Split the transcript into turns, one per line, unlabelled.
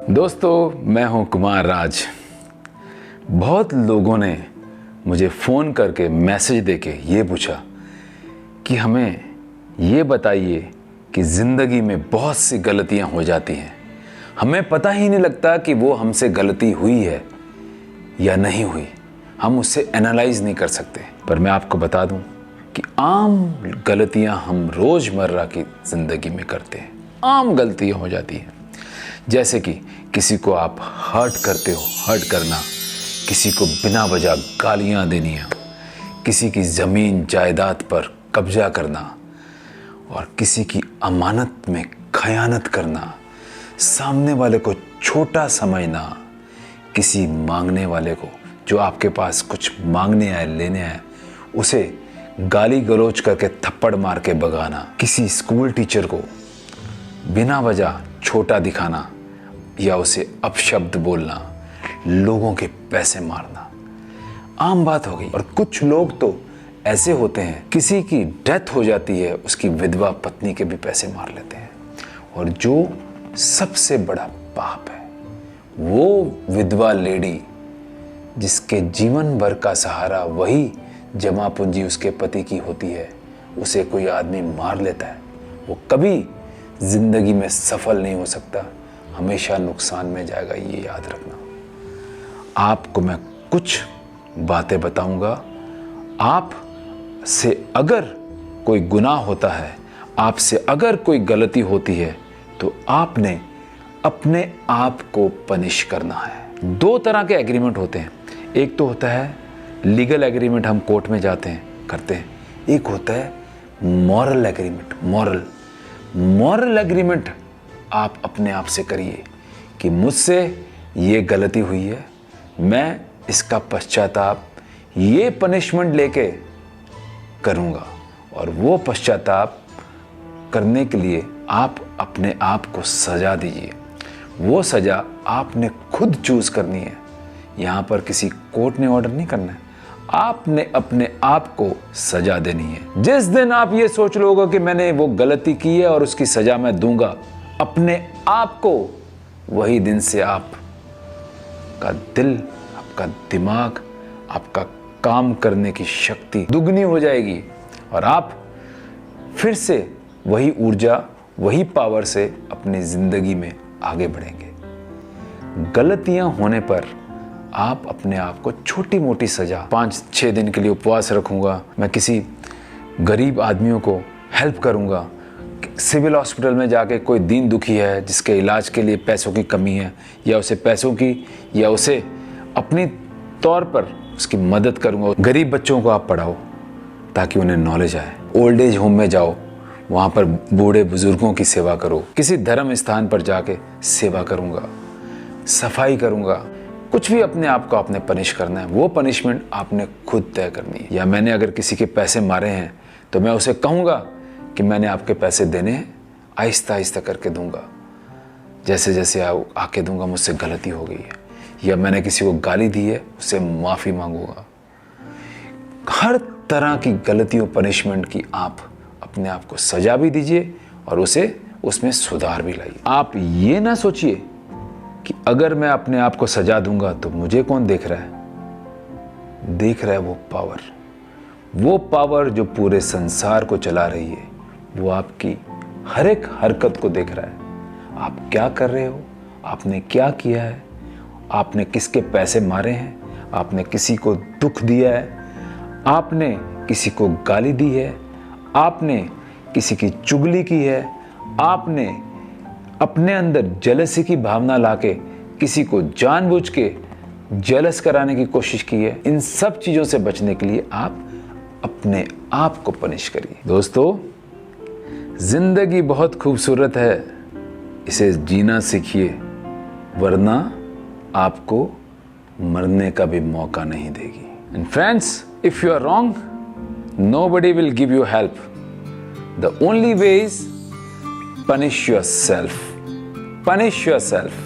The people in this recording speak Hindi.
दोस्तों, मैं हूं कुमार राज। बहुत लोगों ने मुझे फ़ोन करके मैसेज देके ये पूछा कि हमें ये बताइए कि ज़िंदगी में बहुत सी गलतियां हो जाती हैं, हमें पता ही नहीं लगता कि वो हमसे गलती हुई है या नहीं हुई, हम उससे एनालाइज नहीं कर सकते। पर मैं आपको बता दूं कि आम गलतियां हम रोज़मर्रा की ज़िंदगी में करते हैं। आम गलतियां हो जाती हैं, जैसे कि किसी को आप हर्ट करते हो, हर्ट करना, किसी को बिना वजह गालियां देनियां, किसी की ज़मीन जायदाद पर कब्जा करना और किसी की अमानत में खयानत करना, सामने वाले को छोटा समझना, किसी मांगने वाले को जो आपके पास कुछ मांगने आए, लेने आए, उसे गाली गलौज करके थप्पड़ मार के भगाना, किसी स्कूल टीचर को बिना वजह छोटा दिखाना या उसे अपशब्द बोलना, लोगों के पैसे मारना, आम बात हो गई। और कुछ लोग तो ऐसे होते हैं, किसी की डेथ हो जाती है, उसकी विधवा पत्नी के भी पैसे मार लेते हैं। और जो सबसे बड़ा पाप है, वो विधवा लेडी जिसके जीवन भर का सहारा वही जमा पूंजी उसके पति की होती है, उसे कोई आदमी मार लेता है, वो कभी जिंदगी में सफल नहीं हो सकता, हमेशा नुकसान में जाएगा। ये याद रखना। आपको मैं कुछ बातें बताऊंगा, आप से अगर कोई गुनाह होता है, आपसे अगर कोई गलती होती है, तो आपने अपने आप को पनिश करना है। दो तरह के एग्रीमेंट होते हैं, एक तो होता है लीगल एग्रीमेंट, हम कोर्ट में जाते हैं करते हैं, एक होता है मॉरल एग्रीमेंट। मॉरल एग्रीमेंट आप अपने आप से करिए कि मुझसे ये गलती हुई है, मैं इसका पश्चाताप ये पनिशमेंट लेके करूँगा। और वो पश्चाताप करने के लिए आप अपने आप को सज़ा दीजिए। वो सज़ा आपने खुद चूज़ करनी है, यहाँ पर किसी कोर्ट ने ऑर्डर नहीं करना है, आपने अपने आप को सजा देनी है। जिस दिन आप ये सोच लोगे कि मैंने वो गलती की है और उसकी सजा मैं दूंगा अपने आप को, वही दिन से आपका दिल, आपका दिमाग, आपका काम करने की शक्ति दुगनी हो जाएगी और आप फिर से वही ऊर्जा, वही पावर से अपनी जिंदगी में आगे बढ़ेंगे। गलतियां होने पर आप अपने आप को छोटी मोटी सजा, 5-6 दिन के लिए उपवास रखूंगा, मैं किसी गरीब आदमियों को हेल्प करूंगा, सिविल हॉस्पिटल में जाके कोई दीन दुखी है जिसके इलाज के लिए पैसों की कमी है, या उसे पैसों की या उसे अपनी तौर पर उसकी मदद करूंगा। गरीब बच्चों को आप पढ़ाओ ताकि उन्हें नॉलेज आए। ओल्ड एज होम में जाओ, वहाँ पर बूढ़े बुजुर्गों की सेवा करो। किसी धर्म स्थान पर जाके सेवा करूंगा, सफाई करूंगा। कुछ भी अपने आप को आपने पनिश करना है, वो पनिशमेंट आपने खुद तय करनी है। या मैंने अगर किसी के पैसे मारे हैं तो मैं उसे कहूँगा कि मैंने आपके पैसे देने हैं, आहिस्ता आहिस्ता करके दूंगा, जैसे जैसे आके दूंगा, मुझसे गलती हो गई है। या मैंने किसी को गाली दी है, उससे माफ़ी मांगूंगा। हर तरह की गलतियों, पनिशमेंट की आप अपने आप को सजा भी दीजिए और उसे उसमें सुधार भी लाइए। आप ये ना सोचिए कि अगर मैं अपने आप को सजा दूंगा तो मुझे कौन देख रहा है। देख रहा है वो पावर जो पूरे संसार को चला रही है, वो आपकी हर एक हरकत को देख रहा है। आप क्या कर रहे हो, आपने क्या किया है, आपने किसके पैसे मारे हैं, आपने किसी को दुख दिया है, आपने किसी को गाली दी है, आपने किसी की चुगली की है, आपने अपने अंदर जेलसी की भावना लाके किसी को जानबूझ के जेलस कराने की कोशिश की है। इन सब चीज़ों से बचने के लिए आप अपने आप को पनिश करिए। दोस्तों, जिंदगी बहुत खूबसूरत है, इसे जीना सीखिए, वरना आपको मरने का भी मौका नहीं देगी। And friends, if you are wrong, nobody will give you help. The only way is punish yourself. Punish yourself.